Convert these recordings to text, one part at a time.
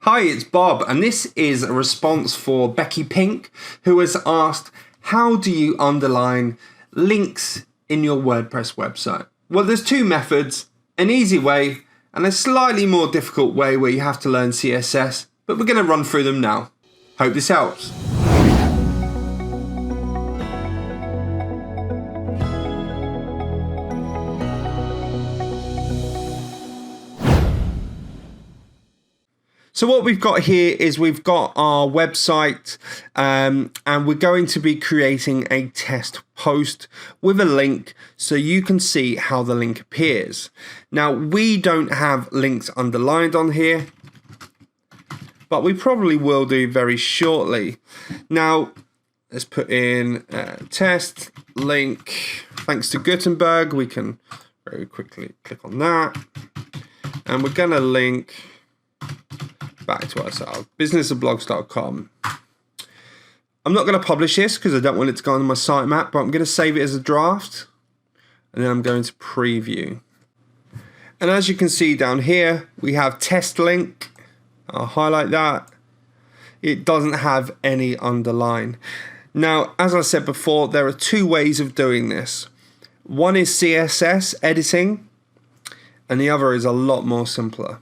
Hi, it's Bob, and this is a response for Becky Pink, who has asked, how do you underline links in your WordPress website? Well, there's two methods, an easy way and a slightly more difficult way where you have to learn CSS, but we're going to run through them now. Hope this helps. So what we've got here is we've got our website and we're going to be creating a test post with a link so you can see how the link appears. Now, we don't have links underlined on here, but we probably will do very shortly. Now, let's put in test link. Thanks to Gutenberg, we can very quickly click on that. And we're going to link back to ourselves, businessofblogs.com. I'm not going to publish this because I don't want it to go on my sitemap, but I'm going to save it as a draft and then I'm going to preview. And as you can see down here, we have test link. I'll highlight that. It doesn't have any underline. Now, as I said before, there are two ways of doing this. One is CSS editing and the other is a lot more simpler.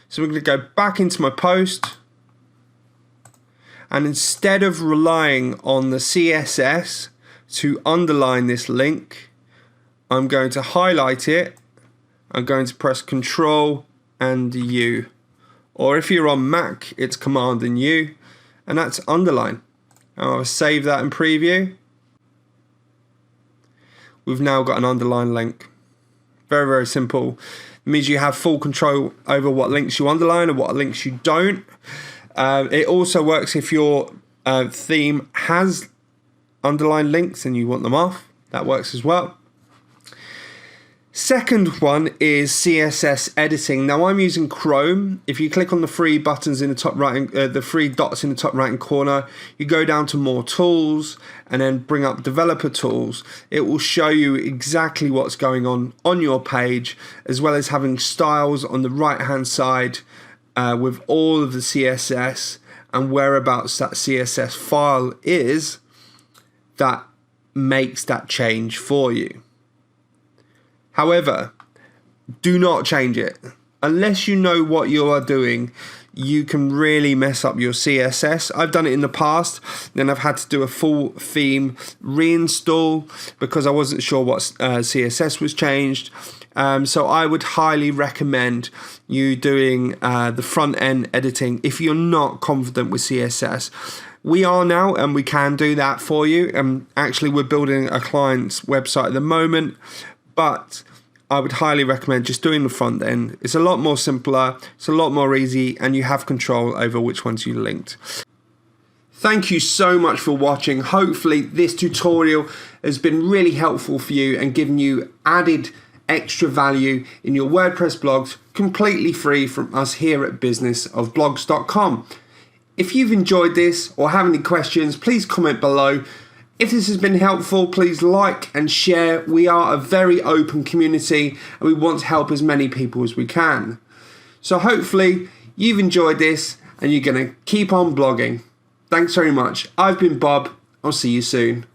So we're going to go back into my post, and instead of relying on the CSS to underline this link, I'm going to highlight it. I'm going to press Control and U, or if you're on Mac, it's Command and U, and that's underline. And I'll save that in preview. We've now got an underline link. Very, very simple. It means you have full control over what links you underline and what links you don't. It also works if your theme has underlined links and you want them off. That works as well. Second one is CSS editing. Now I'm using Chrome. If you click on the three buttons in the top right, the three dots in the top right hand corner, you go down to more tools and then bring up developer tools. It will show you exactly what's going on your page, as well as having styles on the right hand side with all of the CSS and whereabouts that CSS file is that makes that change for you. However, do not change it. Unless you know what you are doing, you can really mess up your CSS. I've done it in the past, then I've had to do a full theme reinstall because I wasn't sure what CSS was changed. So I would highly recommend you doing the front end editing if you're not confident with CSS. We are now, and we can do that for you. Actually, we're building a client's website at the moment, but I would highly recommend just doing the front end. It's a lot more simpler, it's a lot more easy, and you have control over which ones you linked. Thank you so much for watching. Hopefully this tutorial has been really helpful for you and given you added extra value in your WordPress blogs, completely free from us here at businessofblogs.com. If you've enjoyed this or have any questions, please comment below. If this has been helpful, please like and share. We are a very open community and we want to help as many people as we can. So hopefully you've enjoyed this and you're going to keep on blogging. Thanks very much. I've been Bob. I'll see you soon.